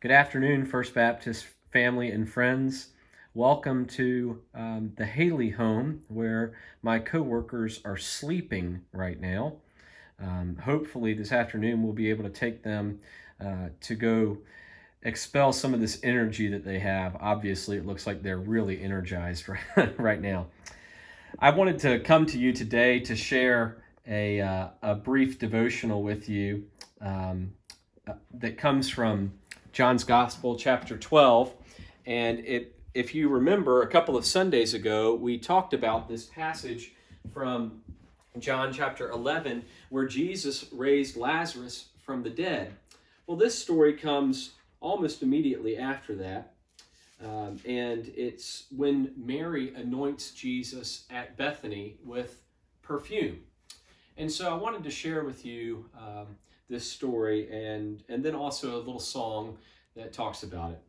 Good afternoon, First Baptist family and friends. Welcome to the Haley home where my coworkers are sleeping right now. Hopefully, this afternoon we'll be able to take them to go expel some of this energy that they have. Obviously, it looks like they're really energized right now. I wanted to come to you today to share a brief devotional with you that comes from John's Gospel, chapter 12. And if you remember, a couple of Sundays ago, we talked about this passage from John chapter 11, where Jesus raised Lazarus from the dead. Well, this story comes almost immediately after that. And it's when Mary anoints Jesus at Bethany with perfume. And so I wanted to share with you this story and then also a little song that talks about it.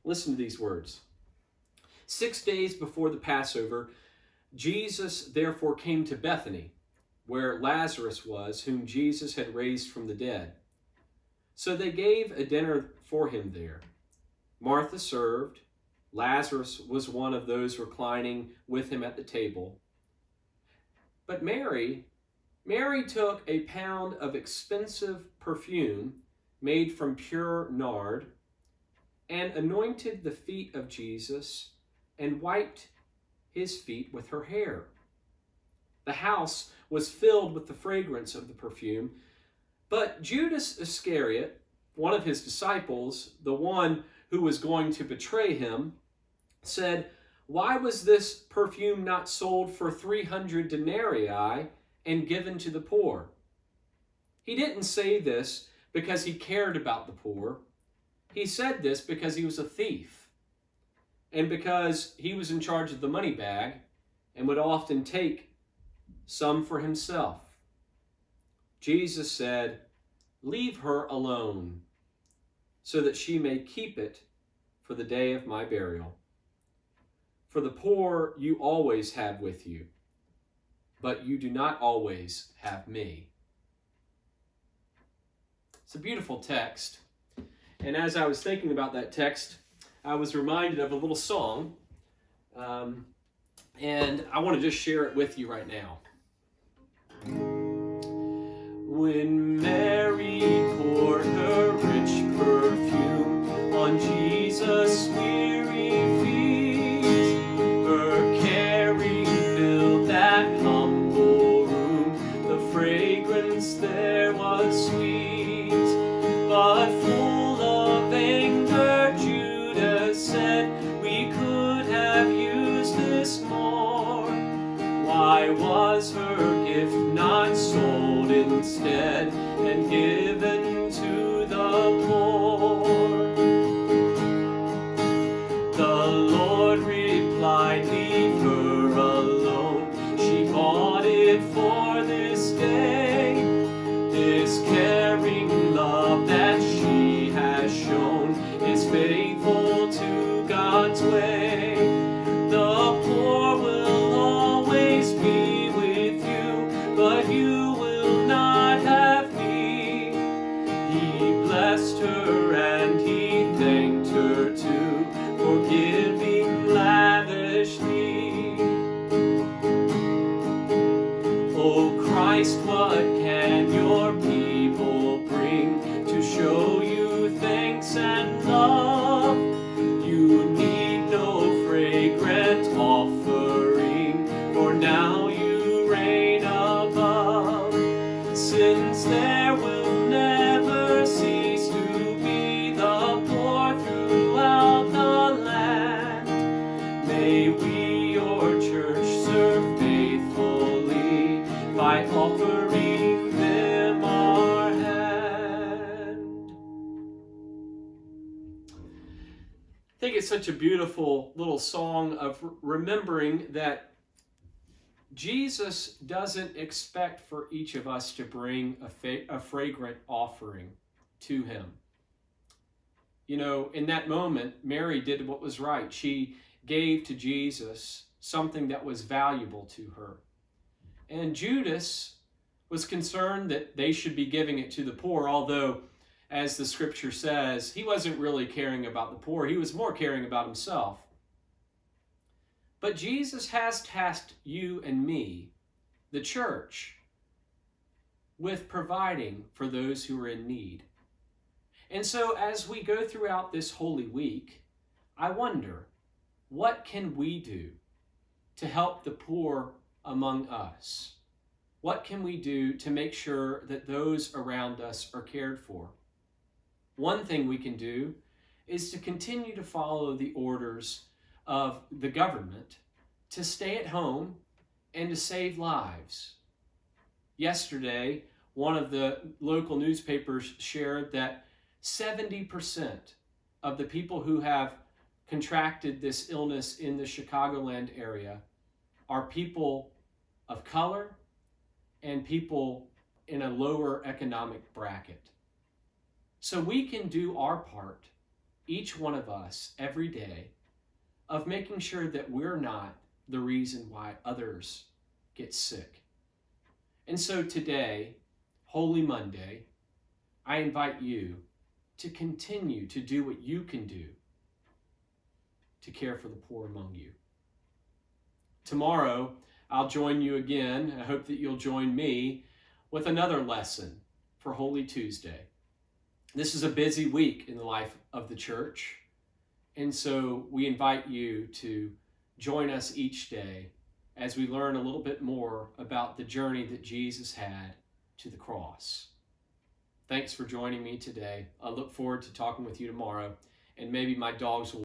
Listen to these words. 6 days before the Passover, Jesus therefore came to Bethany, where Lazarus was, whom Jesus had raised from the dead. So they gave a dinner for him there. Martha served. Lazarus was one of those reclining with him at the table. But Mary took a pound of expensive perfume made from pure nard and anointed the feet of Jesus and wiped his feet with her hair. The house was filled with the fragrance of the perfume, but Judas Iscariot, one of his disciples, the one who was going to betray him, said, "Why was this perfume not sold for 300 denarii and given to the poor?" He didn't say this because he cared about the poor. He said this because he was a thief and because he was in charge of the money bag and would often take some for himself. Jesus said, "Leave her alone so that she may keep it for the day of my burial. For the poor you always have with you, but you do not always have me." It's a beautiful text. And as I was thinking about that text, I was reminded of a little song. And I want to just share it with you right now. When Mary poured her rich perfume on Jesus' weary feet, her caring filled that humble room. The fragrance there was sweet, but full of anger, Judas said, "We could have used this more. Why was her gift not sold instead and given to the poor?" The Lord replied, "Leave her alone. She bought it for this day. This caring love that she has shown is faithful to God's way. The poor will always be with you, but you will not have me." He blessed her and he thanked her too for giving lavishly. Oh Christ, what can your people bring to show you thanks and love? You need no fragrant offering, for now you reign above. Since there will never cease to be the poor throughout the land, may we, your church, serve faithfully by offering them our hand. I think it's such a beautiful little song of remembering that Jesus doesn't expect for each of us to bring a fragrant offering to him. You know, in that moment, Mary did what was right. She gave to Jesus something that was valuable to her. And Judas was concerned that they should be giving it to the poor, although as the scripture says, he wasn't really caring about the poor. He was more caring about himself. But Jesus has tasked you and me, the church, with providing for those who are in need. And so as we go throughout this Holy Week, I wonder, what can we do to help the poor among us? What can we do to make sure that those around us are cared for? One thing we can do is to continue to follow the orders of the government to stay at home and to save lives. Yesterday, one of the local newspapers shared that 70% of the people who have contracted this illness in the Chicagoland area are people of color and people in a lower economic bracket. So we can do our part, each one of us, every day, of making sure that we're not the reason why others get sick. And so today, Holy Monday, I invite you to continue to do what you can do to care for the poor among you. Tomorrow, I'll join you again. I hope that you'll join me with another lesson for Holy Tuesday. This is a busy week in the life of the church, and so we invite you to join us each day as we learn a little bit more about the journey that Jesus had to the cross. Thanks for joining me today. I look forward to talking with you tomorrow, and maybe my dogs will